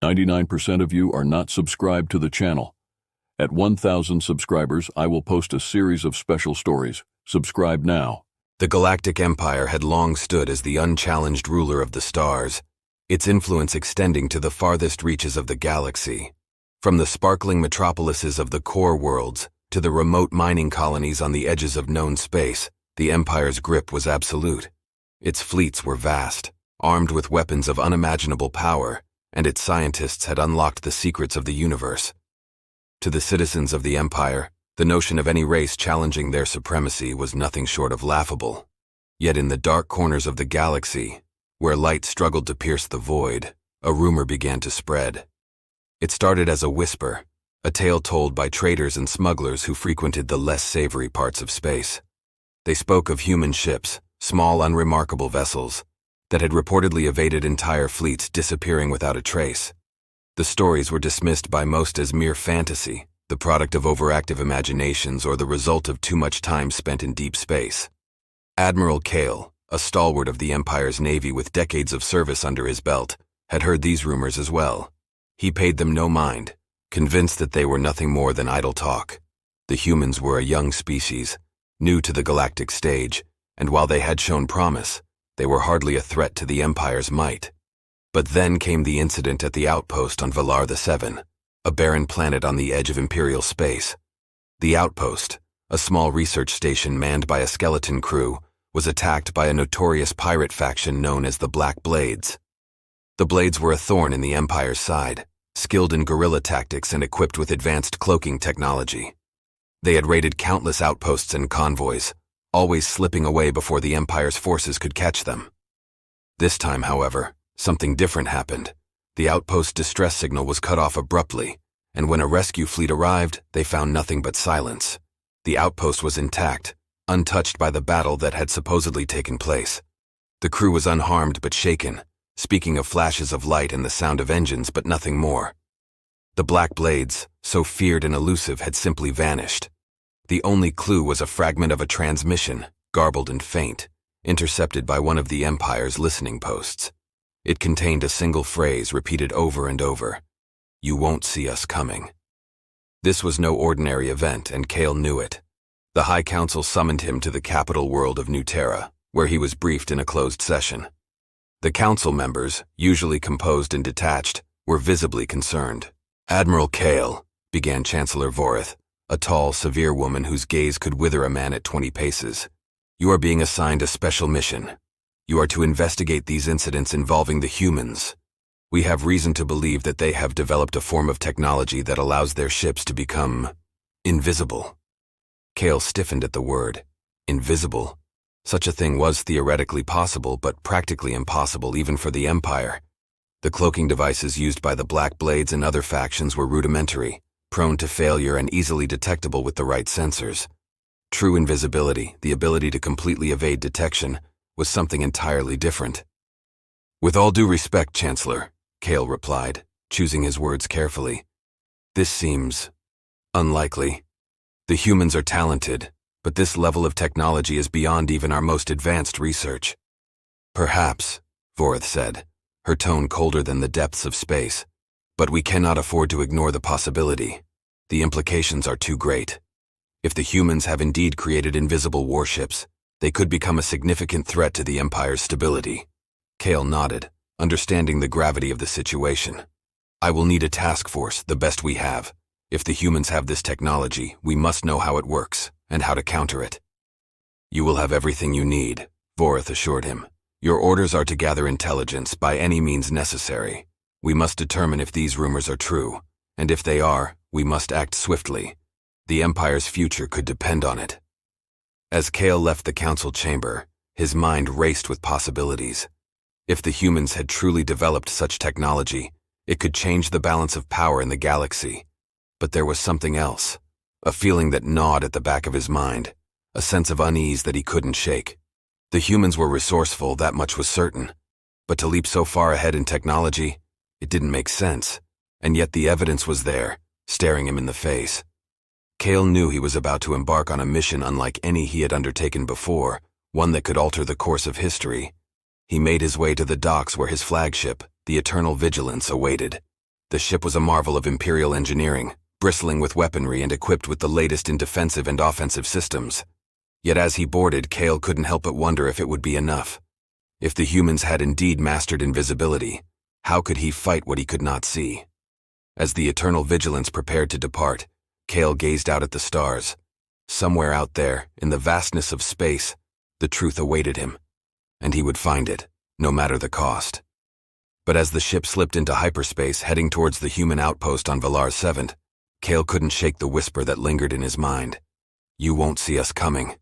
99% of you are not subscribed to the channel. At 1,000 subscribers, I will post a series of special stories. Subscribe now. The Galactic Empire had long stood as the unchallenged ruler of the stars, its influence extending to the farthest reaches of the galaxy. From the sparkling metropolises of the core worlds to the remote mining colonies on the edges of known space, the Empire's grip was absolute. Its fleets were vast, armed with weapons of unimaginable power, and its scientists had unlocked the secrets of the universe. To the citizens of the Empire, the notion of any race challenging their supremacy was nothing short of laughable. Yet in the dark corners of the galaxy, where light struggled to pierce the void, a rumor began to spread. It started as a whisper, a tale told by traders and smugglers who frequented the less savory parts of space. They spoke of human ships, small unremarkable vessels, that had reportedly evaded entire fleets, disappearing without a trace. The stories were dismissed by most as mere fantasy, the product of overactive imaginations or the result of too much time spent in deep space. Admiral Kale, a stalwart of the Empire's navy with decades of service under his belt, had heard these rumors as well. He paid them no mind, convinced that they were nothing more than idle talk. The humans were a young species, new to the galactic stage, and while they had shown promise, they were hardly a threat to the Empire's might. But then came the incident at the outpost on Valar the Seven, a barren planet on the edge of Imperial space. The outpost, a small research station manned by a skeleton crew, was attacked by a notorious pirate faction known as the Black Blades. The Blades were a thorn in the Empire's side, skilled in guerrilla tactics and equipped with advanced cloaking technology. They had raided countless outposts and convoys, always slipping away before the Empire's forces could catch them. This time, however, something different happened. The outpost distress signal was cut off abruptly, and when a rescue fleet arrived, they found nothing but silence. The outpost was intact, untouched by the battle that had supposedly taken place. The crew was unharmed but shaken, speaking of flashes of light and the sound of engines but nothing more. The Black Blades, so feared and elusive, had simply vanished. The only clue was a fragment of a transmission, garbled and faint, intercepted by one of the Empire's listening posts. It contained a single phrase repeated over and over: "You won't see us coming." This was no ordinary event, and Kale knew it. The High Council summoned him to the capital world of New Terra, where he was briefed in a closed session. The council members, usually composed and detached, were visibly concerned. "Admiral Kale," began Chancellor Vorith, a tall, severe woman whose gaze could wither a man at 20 paces. "You are being assigned a special mission. You are to investigate these incidents involving the humans. We have reason to believe that they have developed a form of technology that allows their ships to become invisible." Kale stiffened at the word. Invisible? Such a thing was theoretically possible, but practically impossible even for the Empire. The cloaking devices used by the Black Blades and other factions were rudimentary, prone to failure and easily detectable with the right sensors. True invisibility, the ability to completely evade detection, was something entirely different. "With all due respect, Chancellor," Kale replied, choosing his words carefully, "this seems unlikely. The humans are talented, but this level of technology is beyond even our most advanced research." "Perhaps," Vorith said, her tone colder than the depths of space, "but we cannot afford to ignore the possibility. The implications are too great. If the humans have indeed created invisible warships, they could become a significant threat to the Empire's stability." Kale nodded, understanding the gravity of the situation. "I will need a task force, the best we have. If the humans have this technology, we must know how it works, and how to counter it." "You will have everything you need," Vorith assured him. "Your orders are to gather intelligence by any means necessary. We must determine if these rumors are true, and if they are, we must act swiftly. The Empire's future could depend on it." As Kale left the council chamber, his mind raced with possibilities. If the humans had truly developed such technology, it could change the balance of power in the galaxy. But there was something else, a feeling that gnawed at the back of his mind, a sense of unease that he couldn't shake. The humans were resourceful, that much was certain. But to leap so far ahead in technology, it didn't make sense. And yet the evidence was there, staring him in the face. Kale knew he was about to embark on a mission unlike any he had undertaken before, one that could alter the course of history. He made his way to the docks where his flagship, the Eternal Vigilance, awaited. The ship was a marvel of Imperial engineering, bristling with weaponry and equipped with the latest in defensive and offensive systems. Yet as he boarded, Cale couldn't help but wonder if it would be enough. If the humans had indeed mastered invisibility, how could he fight what he could not see? As the Eternal Vigilance prepared to depart, Cale gazed out at the stars. Somewhere out there, in the vastness of space, the truth awaited him, and he would find it, no matter the cost. But as the ship slipped into hyperspace, heading towards the human outpost on Valar 7, Cale couldn't shake the whisper that lingered in his mind. "You won't see us coming."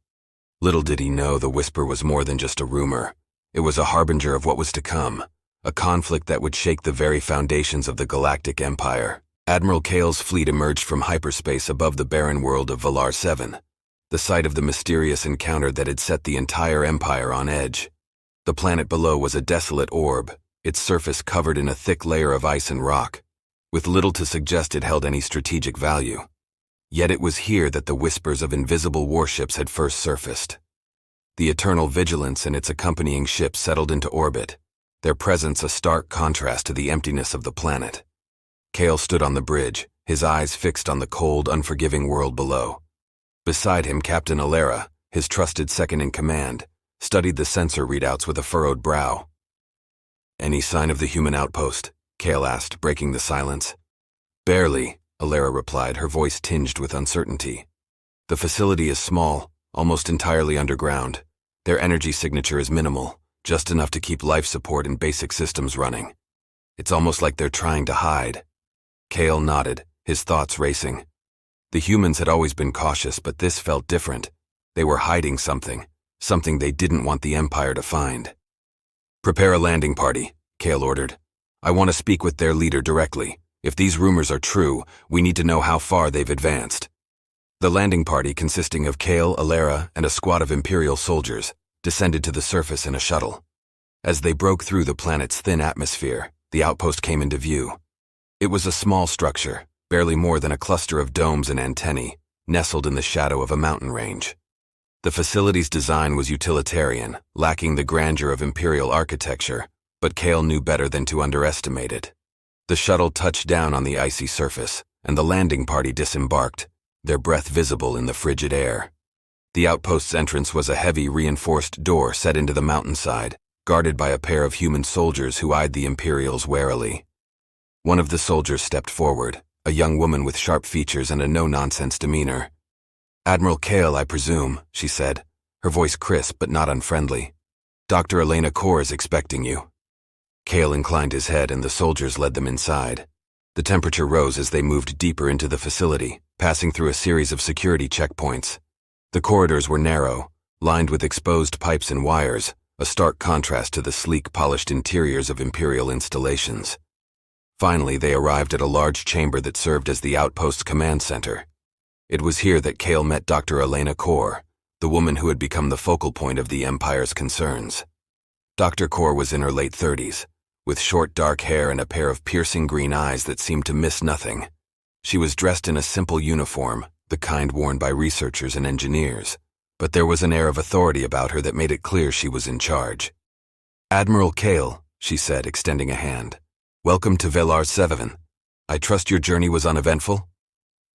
Little did he know the whisper was more than just a rumor. It was a harbinger of what was to come, a conflict that would shake the very foundations of the Galactic Empire. Admiral Cale's fleet emerged from hyperspace above the barren world of Valar 7, the site of the mysterious encounter that had set the entire empire on edge. The planet below was a desolate orb, its surface covered in a thick layer of ice and rock, with little to suggest it held any strategic value. Yet it was here that the whispers of invisible warships had first surfaced. The Eternal Vigilance and its accompanying ships settled into orbit, their presence a stark contrast to the emptiness of the planet. Cale stood on the bridge, his eyes fixed on the cold, unforgiving world below. Beside him, Captain Alara, his trusted second-in-command, studied the sensor readouts with a furrowed brow. "Any sign of the human outpost?" Cale asked, breaking the silence. "Barely," Alara replied, her voice tinged with uncertainty. "The facility is small, almost entirely underground. Their energy signature is minimal, just enough to keep life support and basic systems running. It's almost like they're trying to hide." Cale nodded, his thoughts racing. The humans had always been cautious, but this felt different. They were hiding something they didn't want the Empire to find. "Prepare a landing party," Cale ordered. "I want to speak with their leader directly. If these rumors are true, we need to know how far they've advanced." The landing party, consisting of Cale, Alara, and a squad of Imperial soldiers, descended to the surface in a shuttle. As they broke through the planet's thin atmosphere, the outpost came into view. It was a small structure, barely more than a cluster of domes and antennae, nestled in the shadow of a mountain range. The facility's design was utilitarian, lacking the grandeur of Imperial architecture, but Cale knew better than to underestimate it. The shuttle touched down on the icy surface, and the landing party disembarked, their breath visible in the frigid air. The outpost's entrance was a heavy, reinforced door set into the mountainside, guarded by a pair of human soldiers who eyed the Imperials warily. One of the soldiers stepped forward, a young woman with sharp features and a no-nonsense demeanor. "Admiral Cale, I presume," she said, her voice crisp but not unfriendly. "Dr. Elena Kor is expecting you." Cale inclined his head and the soldiers led them inside. The temperature rose as they moved deeper into the facility, passing through a series of security checkpoints. The corridors were narrow, lined with exposed pipes and wires, a stark contrast to the sleek, polished interiors of Imperial installations. Finally, they arrived at a large chamber that served as the outpost's command center. It was here that Cale met Dr. Elena Kor, the woman who had become the focal point of the Empire's concerns. Dr. Kor was in her late 30s, with short dark hair and a pair of piercing green eyes that seemed to miss nothing. She was dressed in a simple uniform, the kind worn by researchers and engineers, but there was an air of authority about her that made it clear she was in charge. "Admiral Cale," she said, extending a hand. "Welcome to Valar 7. I trust your journey was uneventful?"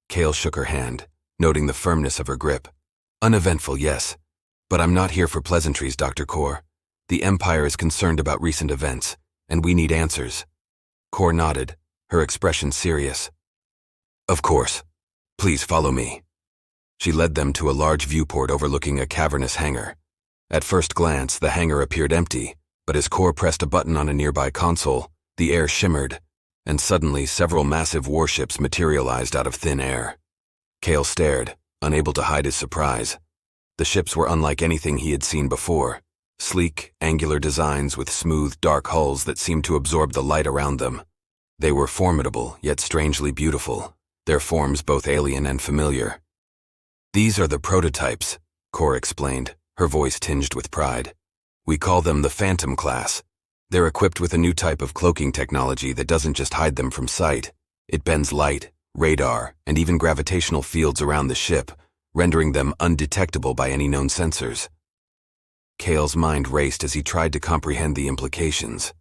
Cale shook her hand, noting the firmness of her grip. "Uneventful, yes. But I'm not here for pleasantries, Dr. Kor. The Empire is concerned about recent events, and we need answers." Kor nodded, her expression serious. "Of course. Please follow me." She led them to a large viewport overlooking a cavernous hangar. At first glance, the hangar appeared empty, but as Kor pressed a button on a nearby console, the air shimmered, and suddenly several massive warships materialized out of thin air. Cale stared, unable to hide his surprise. The ships were unlike anything he had seen before, sleek, angular designs with smooth, dark hulls that seemed to absorb the light around them. They were formidable, yet strangely beautiful, their forms both alien and familiar. "These are the prototypes," Kor explained, her voice tinged with pride. "We call them the Phantom class. They're equipped with a new type of cloaking technology that doesn't just hide them from sight. It bends light, radar, and even gravitational fields around the ship, rendering them undetectable by any known sensors." Cale's mind raced as he tried to comprehend the implications.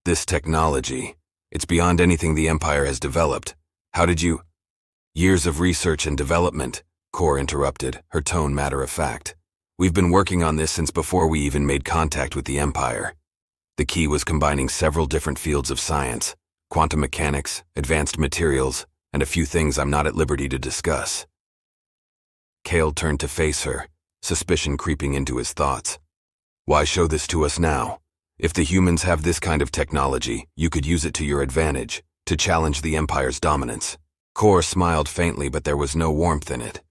This technology, It's beyond anything the Empire has developed. How did you— Years of research and development, Kor interrupted, her tone matter-of-fact. We've been working on this since before we even made contact with the Empire. The key was combining several different fields of science, quantum mechanics, advanced materials, and a few things I'm not at liberty to discuss. Kale turned to face her, suspicion creeping into his thoughts. Why show this to us now? If the humans have this kind of technology, you could use it to your advantage, to challenge the Empire's dominance. Kor smiled faintly, but there was no warmth in it.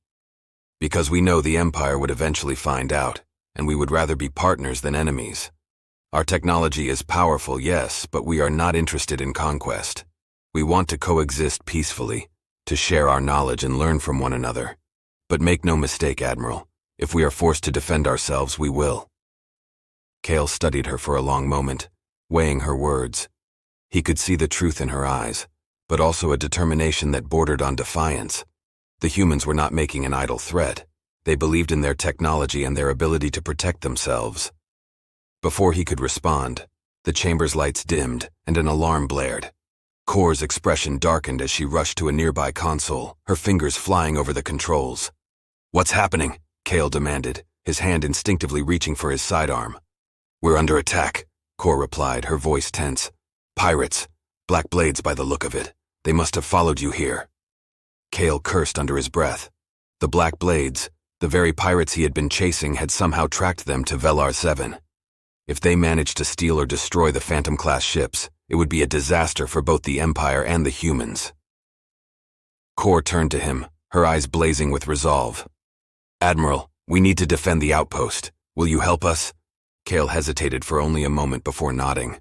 Because we know the Empire would eventually find out, and we would rather be partners than enemies. Our technology is powerful, yes, but we are not interested in conquest. We want to coexist peacefully, to share our knowledge and learn from one another. But make no mistake, Admiral, if we are forced to defend ourselves, we will. Kale studied her for a long moment, weighing her words. He could see the truth in her eyes, but also a determination that bordered on defiance. The humans were not making an idle threat. They believed in their technology and their ability to protect themselves. Before he could respond, the chamber's lights dimmed and an alarm blared. Kor's expression darkened as she rushed to a nearby console, her fingers flying over the controls. "What's happening?" Kale demanded, his hand instinctively reaching for his sidearm. "We're under attack," Kor replied, her voice tense. "Pirates. Black Blades by the look of it. They must have followed you here." Kale cursed under his breath. The Black Blades, the very pirates he had been chasing, had somehow tracked them to Velar 7. If they managed to steal or destroy the Phantom-class ships, it would be a disaster for both the Empire and the humans. Kor turned to him, her eyes blazing with resolve. "Admiral, we need to defend the outpost. Will you help us?" Kale hesitated for only a moment before nodding.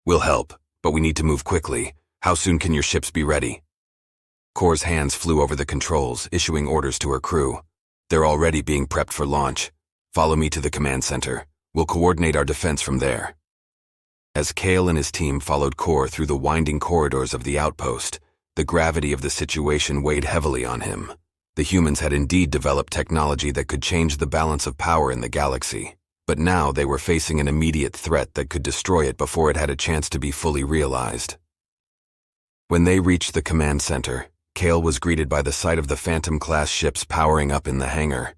"We'll help, but we need to move quickly. How soon can your ships be ready?" Kor's hands flew over the controls, issuing orders to her crew. "They're already being prepped for launch. Follow me to the command center. We'll coordinate our defense from there." As Kale and his team followed Kor through the winding corridors of the outpost, the gravity of the situation weighed heavily on him. The humans had indeed developed technology that could change the balance of power in the galaxy, but now they were facing an immediate threat that could destroy it before it had a chance to be fully realized. When they reached the command center, Kale was greeted by the sight of the Phantom-class ships powering up in the hangar.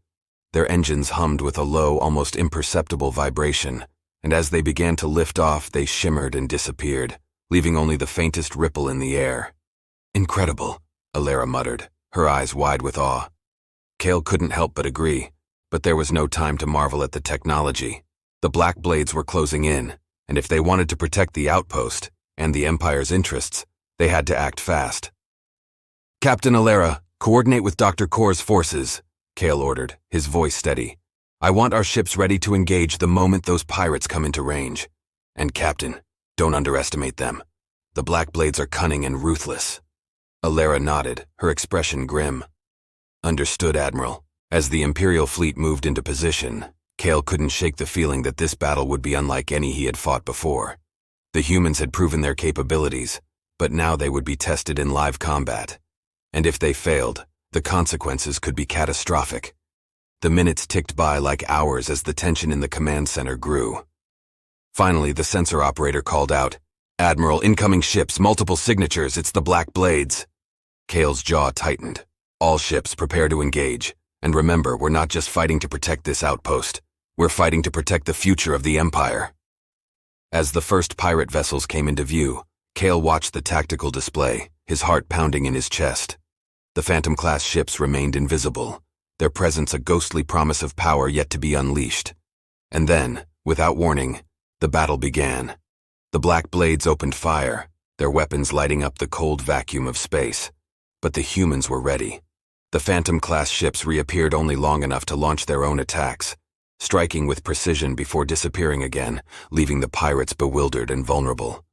Their engines hummed with a low, almost imperceptible vibration, and as they began to lift off, they shimmered and disappeared, leaving only the faintest ripple in the air. "Incredible," Alara muttered, her eyes wide with awe. Kale couldn't help but agree, but there was no time to marvel at the technology. The Black Blades were closing in, and if they wanted to protect the outpost and the Empire's interests, they had to act fast. "Captain Alara, coordinate with Dr. Kor's forces," Kale ordered, his voice steady. "I want our ships ready to engage the moment those pirates come into range. And Captain, don't underestimate them. The Black Blades are cunning and ruthless." Alara nodded, her expression grim. "Understood, Admiral." As the Imperial fleet moved into position, Kale couldn't shake the feeling that this battle would be unlike any he had fought before. The humans had proven their capabilities, but now they would be tested in live combat. And if they failed, the consequences could be catastrophic. The minutes ticked by like hours as the tension in the command center grew. Finally, the sensor operator called out, "Admiral, incoming ships, multiple signatures, it's the Black Blades." Kale's jaw tightened. "All ships, prepare to engage. And remember, we're not just fighting to protect this outpost. We're fighting to protect the future of the Empire." As the first pirate vessels came into view, Kale watched the tactical display, his heart pounding in his chest. The Phantom-class ships remained invisible, their presence a ghostly promise of power yet to be unleashed. And then, without warning, the battle began. The Black Blades opened fire, their weapons lighting up the cold vacuum of space. But the humans were ready. The Phantom-class ships reappeared only long enough to launch their own attacks, striking with precision before disappearing again, leaving the pirates bewildered and vulnerable.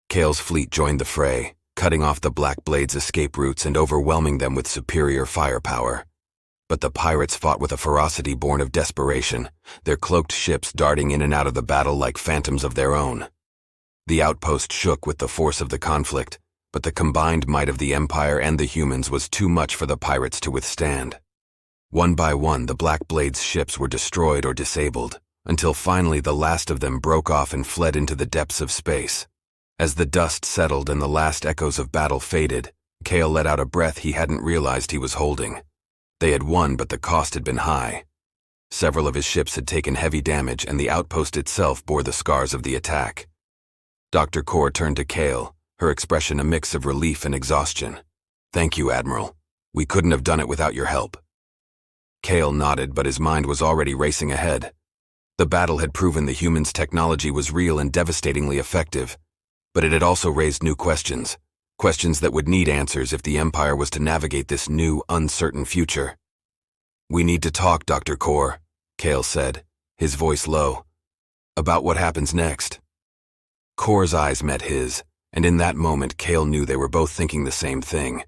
Kale's fleet joined the fray, cutting off the Black Blades' escape routes and overwhelming them with superior firepower. But the pirates fought with a ferocity born of desperation, their cloaked ships darting in and out of the battle like phantoms of their own. The outpost shook with the force of the conflict, but the combined might of the Empire and the humans was too much for the pirates to withstand. One by one, the Black Blades' ships were destroyed or disabled, until finally the last of them broke off and fled into the depths of space. As the dust settled and the last echoes of battle faded, Kale let out a breath he hadn't realized he was holding. They had won, but the cost had been high. Several of his ships had taken heavy damage, and the outpost itself bore the scars of the attack. Dr. Kor turned to Kale, her expression a mix of relief and exhaustion. "Thank you, Admiral. We couldn't have done it without your help." Kale nodded, but his mind was already racing ahead. The battle had proven the humans' technology was real and devastatingly effective, but it had also raised new questions that would need answers if the Empire was to navigate this new, uncertain future. "We need to talk, Dr. Kor," Kale said, his voice low. "About what happens next." Kor's eyes met his, and in that moment Kale knew they were both thinking the same thing.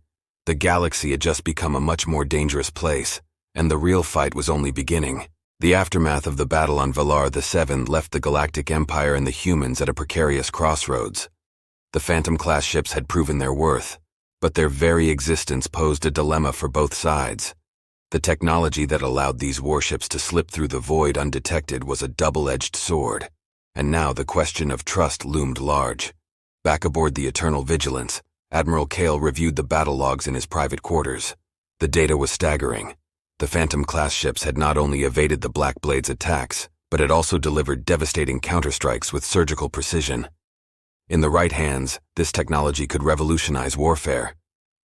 The galaxy had just become a much more dangerous place, and the real fight was only beginning. The aftermath of the battle on Valar the Seventh left the Galactic Empire and the humans at a precarious crossroads. The Phantom-class ships had proven their worth, but their very existence posed a dilemma for both sides. The technology that allowed these warships to slip through the void undetected was a double-edged sword, and now the question of trust loomed large. Back aboard the Eternal Vigilance, Admiral Kale reviewed the battle logs in his private quarters. The data was staggering. The Phantom-class ships had not only evaded the Black Blade's attacks, but had also delivered devastating counterstrikes with surgical precision. In the right hands, this technology could revolutionize warfare.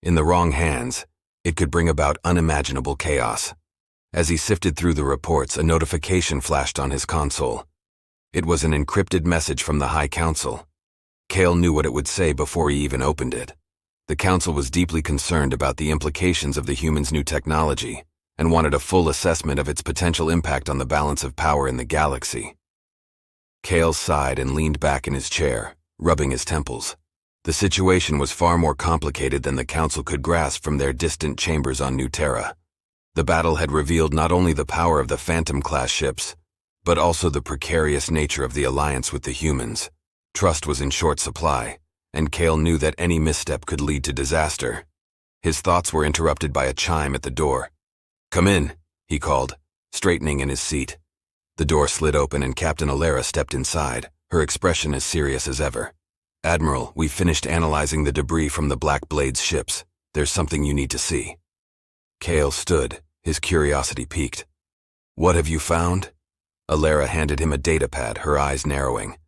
In the wrong hands, it could bring about unimaginable chaos. As he sifted through the reports, a notification flashed on his console. It was an encrypted message from the High Council. Kale knew what it would say before he even opened it. The Council was deeply concerned about the implications of the humans' new technology, and wanted a full assessment of its potential impact on the balance of power in the galaxy. Kale sighed and leaned back in his chair, rubbing his temples. The situation was far more complicated than the Council could grasp from their distant chambers on New Terra. The battle had revealed not only the power of the Phantom-class ships, but also the precarious nature of the alliance with the humans. Trust was in short supply, and Kale knew that any misstep could lead to disaster. His thoughts were interrupted by a chime at the door. "Come in," he called, straightening in his seat. The door slid open and Captain Alara stepped inside, her expression as serious as ever. "Admiral, we've finished analyzing the debris from the Black Blade's ships. There's something you need to see." Kale stood, his curiosity piqued. "What have you found?" Alara handed him a datapad, her eyes narrowing.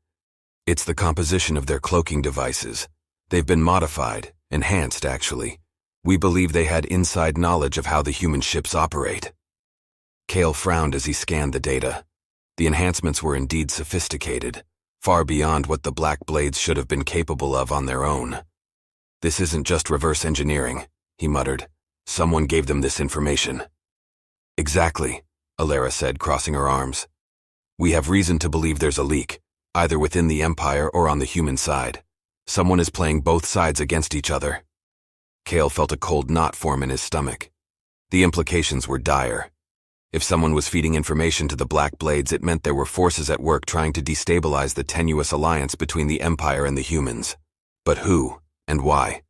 "It's the composition of their cloaking devices. They've been modified, enhanced actually. We believe they had inside knowledge of how the human ships operate." Kale frowned as he scanned the data. The enhancements were indeed sophisticated, far beyond what the Black Blades should have been capable of on their own. "This isn't just reverse engineering," he muttered. "Someone gave them this information." "Exactly," Alara said, crossing her arms. "We have reason to believe there's a leak, either within the Empire or on the human side. Someone is playing both sides against each other." Kale felt a cold knot form in his stomach. The implications were dire. If someone was feeding information to the Black Blades, it meant there were forces at work trying to destabilize the tenuous alliance between the Empire and the humans. But who, and why?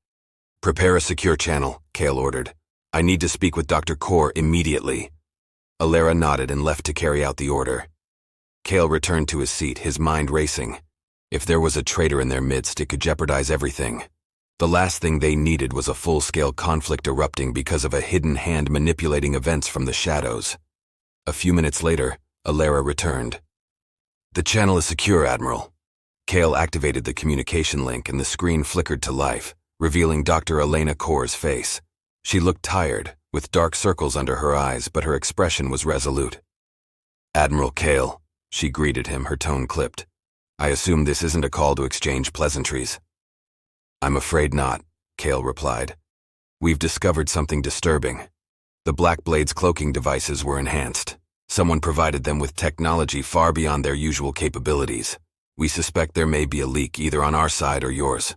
"Prepare a secure channel," Kale ordered. "I need to speak with Dr. Kor immediately." Alara nodded and left to carry out the order. Kale returned to his seat, his mind racing. If there was a traitor in their midst, it could jeopardize everything. The last thing they needed was a full-scale conflict erupting because of a hidden hand manipulating events from the shadows. A few minutes later, Alara returned. "The channel is secure, Admiral." Kale activated the communication link and the screen flickered to life, revealing Dr. Elena Kor's face. She looked tired, with dark circles under her eyes, but her expression was resolute. "Admiral Kale," she greeted him, her tone clipped. "I assume this isn't a call to exchange pleasantries." "I'm afraid not," Kale replied. "We've discovered something disturbing. The Black Blade's cloaking devices were enhanced. Someone provided them with technology far beyond their usual capabilities. We suspect there may be a leak either on our side or yours."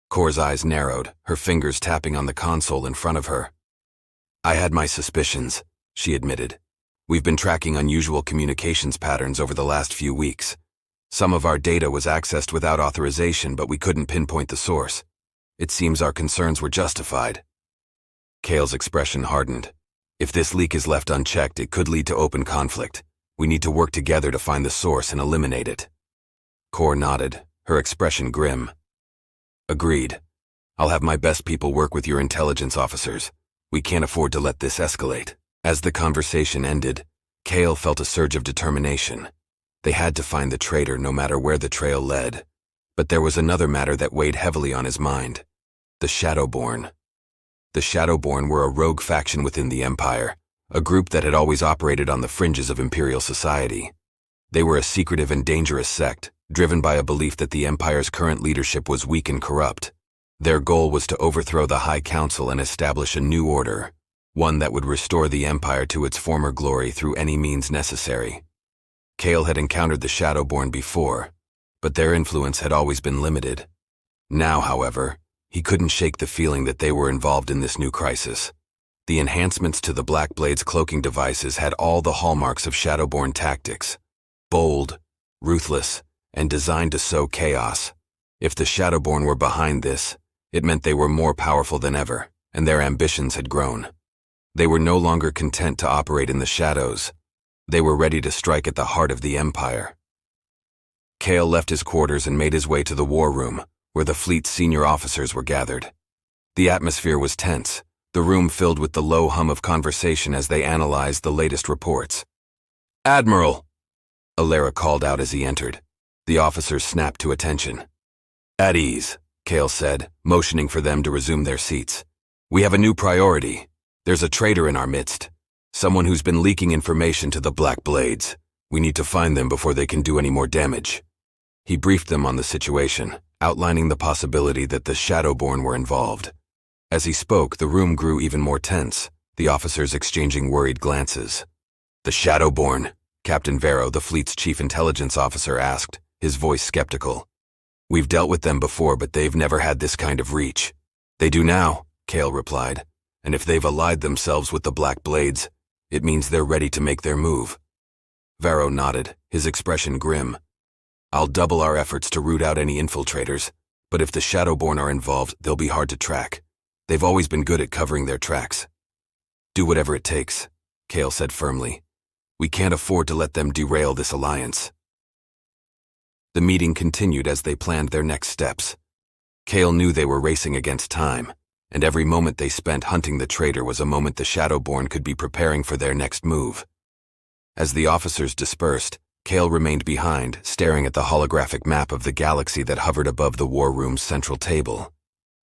Kor's eyes narrowed, her fingers tapping on the console in front of her. "I had my suspicions," she admitted. "We've been tracking unusual communications patterns over the last few weeks. Some of our data was accessed without authorization, but we couldn't pinpoint the source. It seems our concerns were justified." Kale's expression hardened. "If this leak is left unchecked, it could lead to open conflict. We need to work together to find the source and eliminate it." Kor nodded, her expression grim. Agreed. I'll have my best people work with your intelligence officers. We can't afford to let this escalate. As the conversation ended, Kale felt a surge of determination. They had to find the traitor no matter where the trail led. But there was another matter that weighed heavily on his mind. The Shadowborn. The Shadowborn were a rogue faction within the Empire, a group that had always operated on the fringes of Imperial society. They were a secretive and dangerous sect, driven by a belief that the Empire's current leadership was weak and corrupt. Their goal was to overthrow the High Council and establish a new order, one that would restore the Empire to its former glory through any means necessary. Kale had encountered the Shadowborn before, but their influence had always been limited. Now, however, he couldn't shake the feeling that they were involved in this new crisis. The enhancements to the Black Blade's cloaking devices had all the hallmarks of Shadowborn tactics: bold, ruthless, and designed to sow chaos. If the Shadowborn were behind this, it meant they were more powerful than ever, and their ambitions had grown. They were no longer content to operate in the shadows. They were ready to strike at the heart of the Empire. Kale left his quarters and made his way to the war room, where the fleet's senior officers were gathered. The atmosphere was tense, the room filled with the low hum of conversation as they analyzed the latest reports. "Admiral!" Alara called out as he entered. The officers snapped to attention. "At ease," Kale said, motioning for them to resume their seats. "We have a new priority. There's a traitor in our midst, someone who's been leaking information to the Black Blades. We need to find them before they can do any more damage." He briefed them on the situation, outlining the possibility that the Shadowborn were involved. As he spoke, the room grew even more tense, the officers exchanging worried glances. "The Shadowborn?" Captain Vero, the fleet's chief intelligence officer, asked, his voice skeptical. "We've dealt with them before, but they've never had this kind of reach." "They do now," Kale replied, "and if they've allied themselves with the Black Blades, it means they're ready to make their move." Vero nodded, his expression grim. "I'll double our efforts to root out any infiltrators, but if the Shadowborn are involved, they'll be hard to track. They've always been good at covering their tracks." "Do whatever it takes," Kale said firmly. "We can't afford to let them derail this alliance." The meeting continued as they planned their next steps. Kale knew they were racing against time, and every moment they spent hunting the traitor was a moment the Shadowborn could be preparing for their next move. As the officers dispersed, Kale remained behind, staring at the holographic map of the galaxy that hovered above the war room's central table.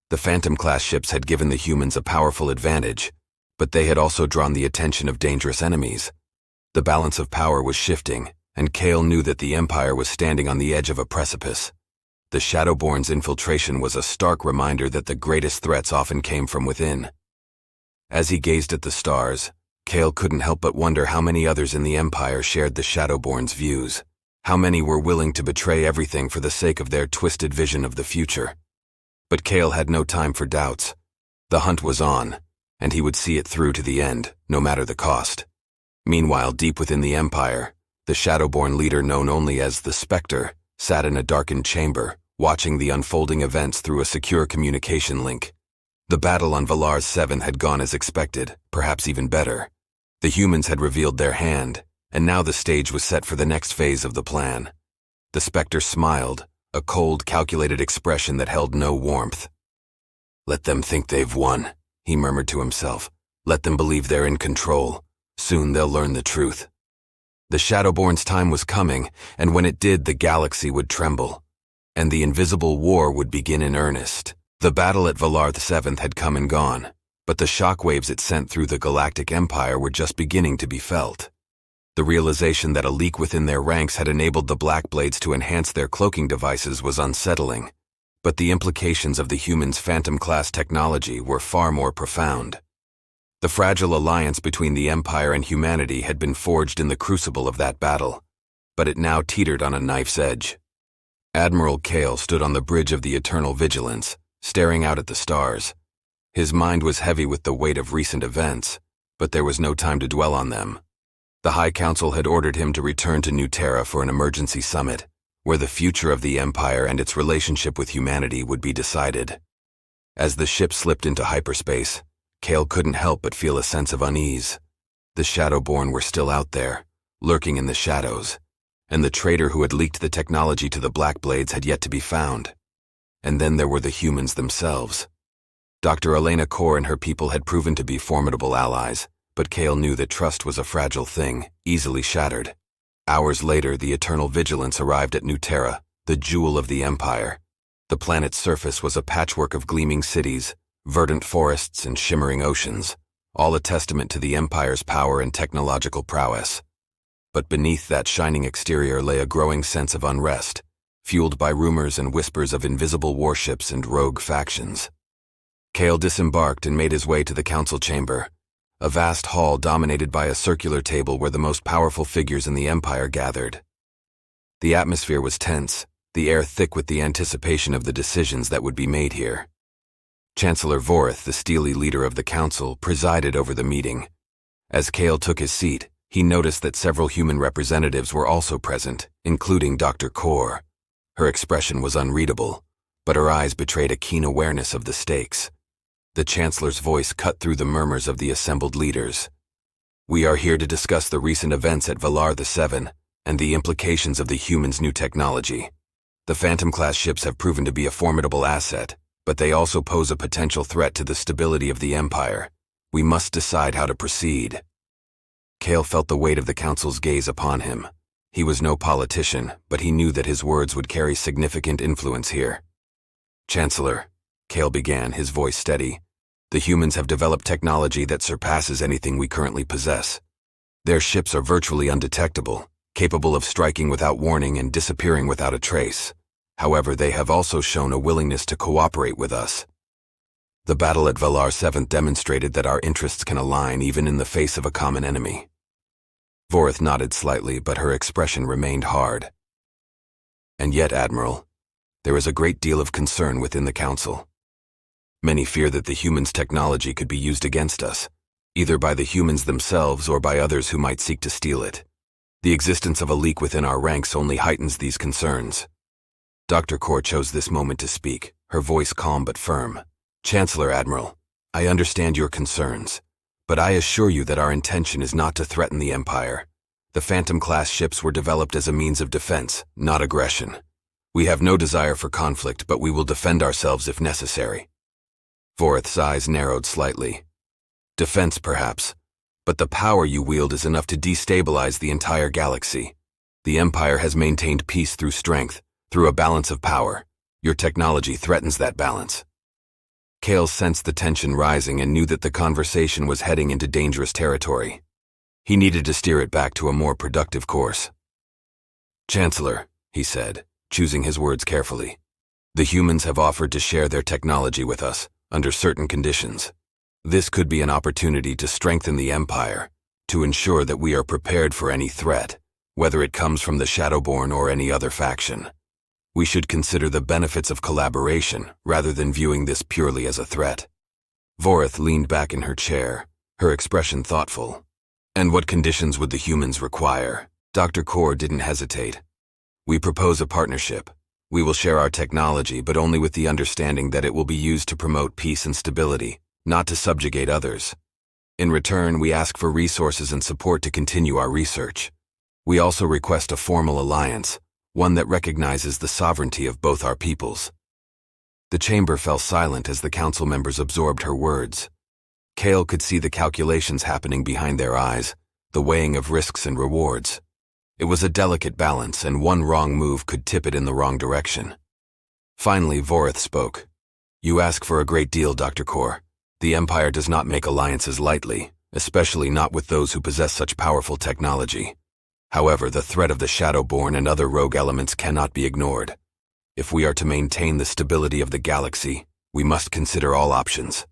The Phantom-class ships had given the humans a powerful advantage, but they had also drawn the attention of dangerous enemies. The balance of power was shifting, and Kale knew that the Empire was standing on the edge of a precipice. The Shadowborn's infiltration was a stark reminder that the greatest threats often came from within. As he gazed at the stars, Kale couldn't help but wonder how many others in the Empire shared the Shadowborn's views. How many were willing to betray everything for the sake of their twisted vision of the future. But Kale had no time for doubts. The hunt was on, and he would see it through to the end, no matter the cost. Meanwhile, deep within the Empire, the Shadowborn leader known only as the Spectre sat in a darkened chamber, watching the unfolding events through a secure communication link. The battle on Valar's 7 had gone as expected, perhaps even better. The humans had revealed their hand, and now the stage was set for the next phase of the plan. The Spectre smiled, a cold, calculated expression that held no warmth. "Let them think they've won," he murmured to himself. "Let them believe they're in control. Soon they'll learn the truth." The Shadowborn's time was coming, and when it did, the galaxy would tremble, and the invisible war would begin in earnest. The battle at Valar the 7th had come and gone, but the shockwaves it sent through the Galactic Empire were just beginning to be felt. The realization that a leak within their ranks had enabled the Black Blades to enhance their cloaking devices was unsettling, but the implications of the humans' Phantom-class technology were far more profound. The fragile alliance between the Empire and humanity had been forged in the crucible of that battle, but it now teetered on a knife's edge. Admiral Kale stood on the bridge of the Eternal Vigilance, staring out at the stars. His mind was heavy with the weight of recent events, but there was no time to dwell on them. The High Council had ordered him to return to New Terra for an emergency summit, where the future of the Empire and its relationship with humanity would be decided. As the ship slipped into hyperspace, Kale couldn't help but feel a sense of unease. The Shadowborn were still out there, lurking in the shadows, and the traitor who had leaked the technology to the Black Blades had yet to be found. And then there were the humans themselves. Dr. Elena Kor and her people had proven to be formidable allies, but Kale knew that trust was a fragile thing, easily shattered. Hours later, the Eternal Vigilance arrived at New Terra, the jewel of the Empire. The planet's surface was a patchwork of gleaming cities, verdant forests, and shimmering oceans, all a testament to the Empire's power and technological prowess. But beneath that shining exterior lay a growing sense of unrest, fueled by rumors and whispers of invisible warships and rogue factions. Kale disembarked and made his way to the council chamber, a vast hall dominated by a circular table where the most powerful figures in the Empire gathered. The atmosphere was tense, the air thick with the anticipation of the decisions that would be made here. Chancellor Vorith, the steely leader of the council, presided over the meeting. As Kale took his seat, he noticed that several human representatives were also present, including Dr. Kor. Her expression was unreadable, but her eyes betrayed a keen awareness of the stakes. The Chancellor's voice cut through the murmurs of the assembled leaders. "We are here to discuss the recent events at Valar the Seven and the implications of the humans' new technology. The Phantom-class ships have proven to be a formidable asset, but they also pose a potential threat to the stability of the Empire. We must decide how to proceed." Kale felt the weight of the Council's gaze upon him. He was no politician, but he knew that his words would carry significant influence here. "Chancellor," Kale began, his voice steady, "the humans have developed technology that surpasses anything we currently possess. Their ships are virtually undetectable, capable of striking without warning and disappearing without a trace. However, they have also shown a willingness to cooperate with us. The battle at Valar 7th demonstrated that our interests can align even in the face of a common enemy." Vorith nodded slightly, but her expression remained hard. "And yet, Admiral, there is a great deal of concern within the Council. Many fear that the humans' technology could be used against us, either by the humans themselves or by others who might seek to steal it. The existence of a leak within our ranks only heightens these concerns." Dr. Kor chose this moment to speak, her voice calm but firm. "Chancellor, Admiral, I understand your concerns, but I assure you that our intention is not to threaten the Empire. The Phantom-class ships were developed as a means of defense, not aggression. We have no desire for conflict, but we will defend ourselves if necessary." Vorith's eyes narrowed slightly. "Defense, perhaps, but the power you wield is enough to destabilize the entire galaxy. The Empire has maintained peace through strength, through a balance of power. Your technology threatens that balance." Kale sensed the tension rising and knew that the conversation was heading into dangerous territory. He needed to steer it back to a more productive course. "Chancellor," he said, choosing his words carefully, "the humans have offered to share their technology with us, under certain conditions. This could be an opportunity to strengthen the Empire, to ensure that we are prepared for any threat, whether it comes from the Shadowborn or any other faction. We should consider the benefits of collaboration rather than viewing this purely as a threat." Vorith leaned back in her chair, her expression thoughtful. "And what conditions would the humans require?" Dr. Kor didn't hesitate. "We propose a partnership. We will share our technology, but only with the understanding that it will be used to promote peace and stability, not to subjugate others. In return, we ask for resources and support to continue our research. We also request a formal alliance, one that recognizes the sovereignty of both our peoples." The chamber fell silent as the council members absorbed her words. Kale could see the calculations happening behind their eyes, the weighing of risks and rewards. It was a delicate balance, and one wrong move could tip it in the wrong direction. Finally, Vorith spoke. "You ask for a great deal, Dr. Kor. The Empire does not make alliances lightly, especially not with those who possess such powerful technology. However, the threat of the Shadowborn and other rogue elements cannot be ignored. If we are to maintain the stability of the galaxy, we must consider all options."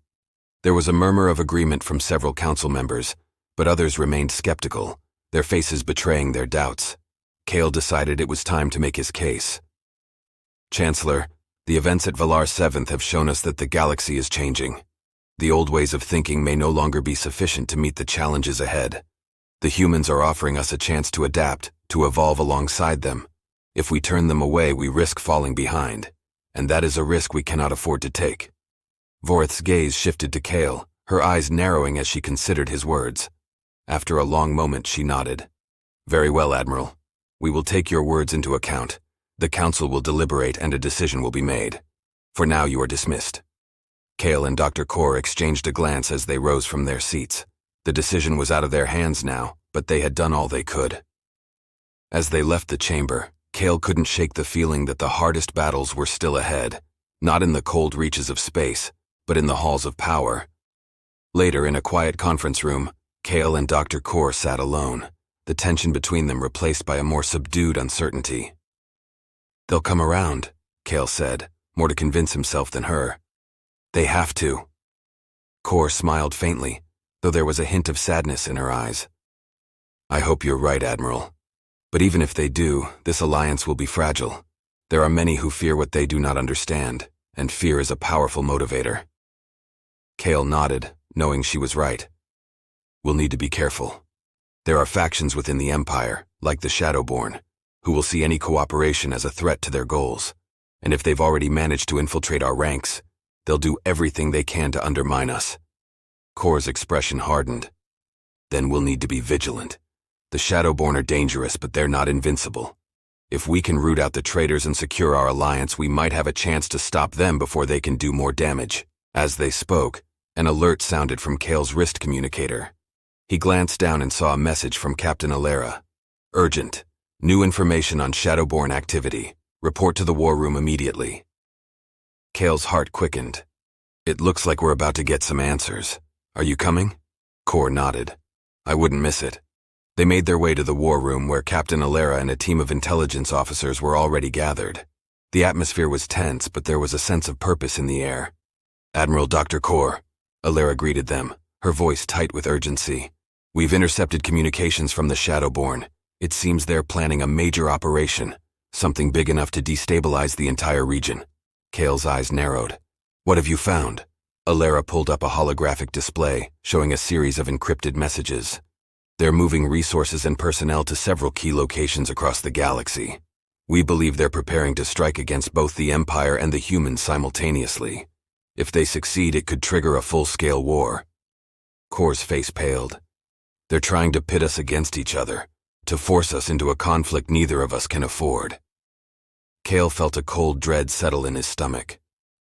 There was a murmur of agreement from several council members, but others remained skeptical, their faces betraying their doubts. Kale decided it was time to make his case. "Chancellor, the events at Valar 7th have shown us that the galaxy is changing. The old ways of thinking may no longer be sufficient to meet the challenges ahead. The humans are offering us a chance to adapt, to evolve alongside them. If we turn them away, we risk falling behind, and that is a risk we cannot afford to take." Vorith's gaze shifted to Kale, her eyes narrowing as she considered his words. After a long moment, she nodded. "Very well, Admiral. We will take your words into account. The Council will deliberate and a decision will be made. For now, you are dismissed." Kale and Dr. Kor exchanged a glance as they rose from their seats. The decision was out of their hands now, but they had done all they could. As they left the chamber, Kale couldn't shake the feeling that the hardest battles were still ahead, not in the cold reaches of space, but in the halls of power. Later, in a quiet conference room, Kale and Dr. Kor sat alone, the tension between them replaced by a more subdued uncertainty. "They'll come around," Kale said, more to convince himself than her. "They have to." Kor smiled faintly, though there was a hint of sadness in her eyes. "I hope you're right, Admiral. But even if they do, this alliance will be fragile. There are many who fear what they do not understand, and fear is a powerful motivator." Kale nodded, knowing she was right. "We'll need to be careful. There are factions within the Empire, like the Shadowborn, who will see any cooperation as a threat to their goals, and if they've already managed to infiltrate our ranks, they'll do everything they can to undermine us." Kor's expression hardened. "Then we'll need to be vigilant. The Shadowborn are dangerous, but they're not invincible. If we can root out the traitors and secure our alliance, we might have a chance to stop them before they can do more damage." As they spoke, an alert sounded from Kale's wrist communicator. He glanced down and saw a message from Captain Alera. "Urgent. New information on Shadowborn activity. Report to the war room immediately." Kale's heart quickened. "It looks like we're about to get some answers. Are you coming?" Kor nodded. "I wouldn't miss it." They made their way to the war room where Captain Alera and a team of intelligence officers were already gathered. The atmosphere was tense, but there was a sense of purpose in the air. "Admiral Dr. Kor," Alera greeted them, her voice tight with urgency. "We've intercepted communications from the Shadowborn. It seems they're planning a major operation, something big enough to destabilize the entire region." Kale's eyes narrowed. "What have you found?" Alera pulled up a holographic display, showing a series of encrypted messages. "They're moving resources and personnel to several key locations across the galaxy. We believe they're preparing to strike against both the Empire and the humans simultaneously. If they succeed, it could trigger a full-scale war." Kor's face paled. "They're trying to pit us against each other, to force us into a conflict neither of us can afford." Kale felt a cold dread settle in his stomach.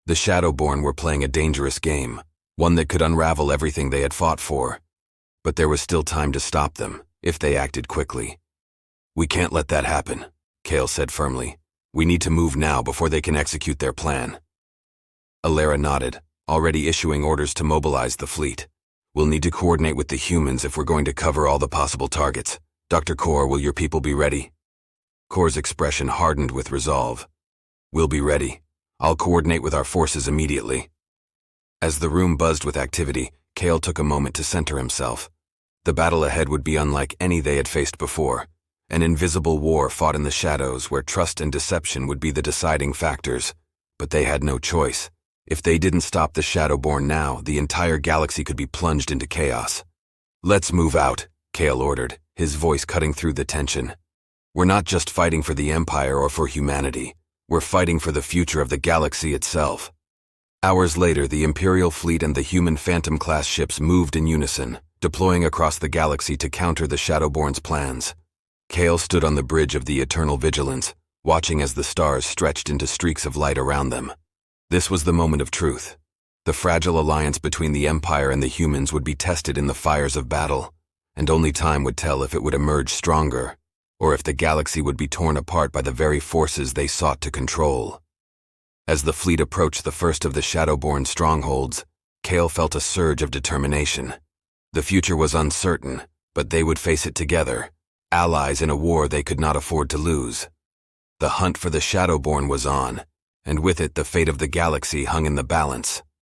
The Shadowborn were playing a dangerous game, one that could unravel everything they had fought for. But there was still time to stop them, if they acted quickly. "We can't let that happen," Kale said firmly. "We need to move now before they can execute their plan." Alera nodded, already issuing orders to mobilize the fleet. "We'll need to coordinate with the humans if we're going to cover all the possible targets. Dr. Kor, will your people be ready?" Kor's expression hardened with resolve. "We'll be ready. I'll coordinate with our forces immediately." As the room buzzed with activity, Kale took a moment to center himself. The battle ahead would be unlike any they had faced before, an invisible war fought in the shadows where trust and deception would be the deciding factors. But they had no choice. If they didn't stop the Shadowborn now, the entire galaxy could be plunged into chaos. "Let's move out," Kale ordered, his voice cutting through the tension. "We're not just fighting for the Empire or for humanity. We're fighting for the future of the galaxy itself." Hours later, the Imperial fleet and the human Phantom-class ships moved in unison, deploying across the galaxy to counter the Shadowborn's plans. Kale stood on the bridge of the Eternal Vigilance, watching as the stars stretched into streaks of light around them. This was the moment of truth. The fragile alliance between the Empire and the humans would be tested in the fires of battle, and only time would tell if it would emerge stronger, or if the galaxy would be torn apart by the very forces they sought to control. As the fleet approached the first of the Shadowborn strongholds, Kale felt a surge of determination. The future was uncertain, but they would face it together, allies in a war they could not afford to lose. The hunt for the Shadowborn was on, and with it the fate of the galaxy hung in the balance.